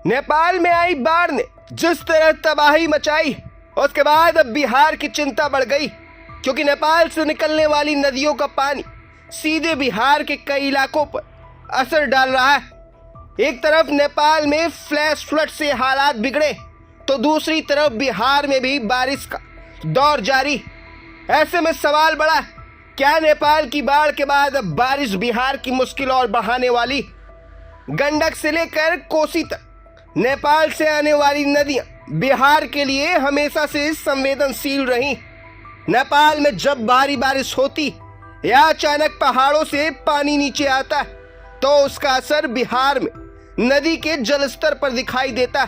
नेपाल में आई बाढ़ ने जिस तरह तबाही मचाई, उसके बाद अब बिहार की चिंता बढ़ गई, क्योंकि नेपाल से निकलने वाली नदियों का पानी सीधे बिहार के कई इलाकों पर असर डाल रहा है। एक तरफ नेपाल में फ्लैश फ्लड से हालात बिगड़े, तो दूसरी तरफ बिहार में भी बारिश का दौर जारी। ऐसे में सवाल बड़ा, क्या नेपाल की बाढ़ के बाद अब बारिश बिहार की मुश्किल और बढ़ाने वाली? गंडक से लेकर कोसी तक नेपाल से आने वाली नदियां बिहार के लिए हमेशा से संवेदनशील रही। नेपाल में जब भारी बारिश होती या अचानक पहाड़ों से पानी नीचे आता, तो उसका असर बिहार में नदी के जलस्तर पर दिखाई देता।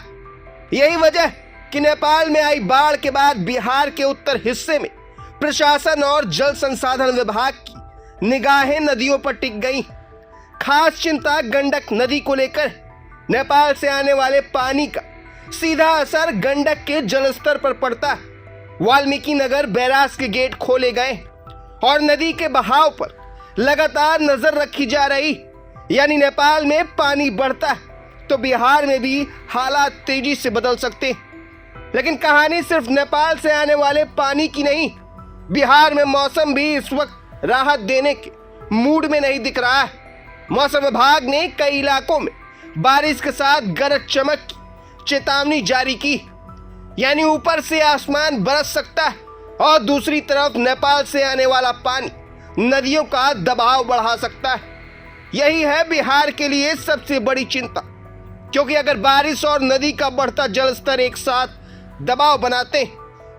यही वजह कि नेपाल में आई बाढ़ के बाद बिहार के उत्तर हिस्से में प्रशासन और जल संसाधन विभाग की निगाहें नदियों पर टिक गई। खास चिंता गंडक नदी को लेकर। नेपाल से आने वाले पानी का सीधा असर गंडक के जलस्तर पर पड़ता। वाल्मीकि नगर बैराज के गेट खोले गए और नदी के बहाव पर लगातार नजर रखी जा रही। यानी नेपाल में पानी बढ़ता तो बिहार में भी हालात तेजी से बदल सकते। लेकिन कहानी सिर्फ नेपाल से आने वाले पानी की नहीं, बिहार में मौसम भी इस वक्त राहत देने के मूड में नहीं दिख रहा है। मौसम विभाग ने कई इलाकों में बारिश के साथ गरज चमक की चेतावनी जारी की। यानी ऊपर से आसमान बरस सकता है और दूसरी तरफ नेपाल से आने वाला पानी नदियों का दबाव बढ़ा सकता है। यही है बिहार के लिए सबसे बड़ी चिंता, क्योंकि अगर बारिश और नदी का बढ़ता जलस्तर एक साथ दबाव बनाते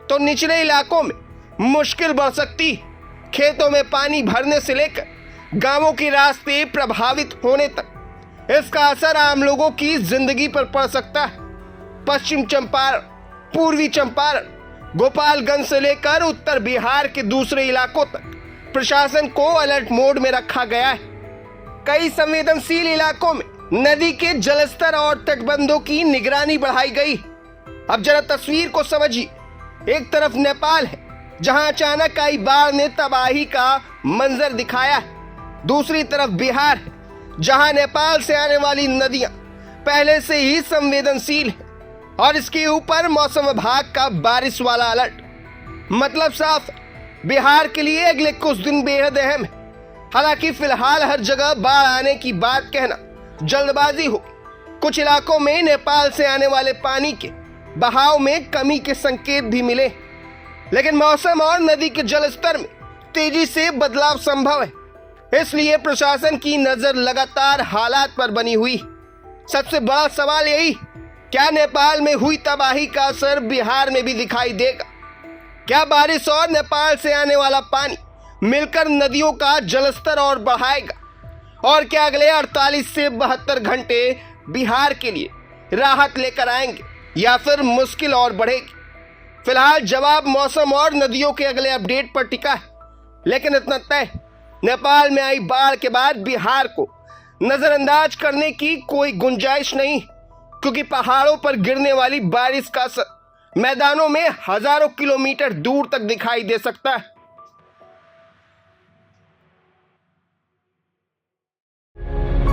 तो निचले इलाकों में मुश्किल बढ़ सकती। खेतों में पानी भरने से लेकर गांवों के रास्ते प्रभावित होने तक इसका असर आम लोगों की जिंदगी पर पड़ सकता है। पश्चिम चंपारण, पूर्वी चंपारण, गोपालगंज से लेकर उत्तर बिहार के दूसरे इलाकों तक प्रशासन को अलर्ट मोड में रखा गया है। कई संवेदनशील इलाकों में नदी के जलस्तर और तटबंधों की निगरानी बढ़ाई गई। अब जरा तस्वीर को समझिए। एक तरफ नेपाल है, जहां अचानक आई बाढ़ ने तबाही का मंजर दिखाया है। दूसरी तरफ बिहार है, जहां नेपाल से आने वाली नदियां पहले से ही संवेदनशील है और इसके ऊपर मौसम विभाग का बारिश वाला अलर्ट। मतलब साफ, बिहार के लिए अगले कुछ दिन बेहद अहम है। हालांकि फिलहाल हर जगह बाढ़ आने की बात कहना जल्दबाजी हो। कुछ इलाकों में नेपाल से आने वाले पानी के बहाव में कमी के संकेत भी मिले, लेकिन मौसम और नदी के जलस्तर में तेजी से बदलाव संभव है। इसलिए प्रशासन की नजर लगातार हालात पर बनी हुई। सबसे बड़ा सवाल यही, क्या नेपाल में हुई तबाही का असर बिहार में भी दिखाई देगा? क्या बारिश और नेपाल से आने वाला पानी मिलकर नदियों का जलस्तर और बढ़ाएगा? और क्या अगले 48 से 72 घंटे बिहार के लिए राहत लेकर आएंगे या फिर मुश्किल और बढ़ेगी? फिलहाल जवाब मौसम और नदियों के अगले अपडेट पर टिका है। लेकिन इतना तय, नेपाल में आई बाढ़ के बाद बिहार को नजरअंदाज करने की कोई गुंजाइश नहीं, क्योंकि पहाड़ों पर गिरने वाली बारिश का असर मैदानों में हजारों किलोमीटर दूर तक दिखाई दे सकता है।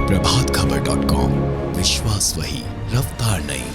प्रभातखबर.com, विश्वास वही, रफ्तार नहीं।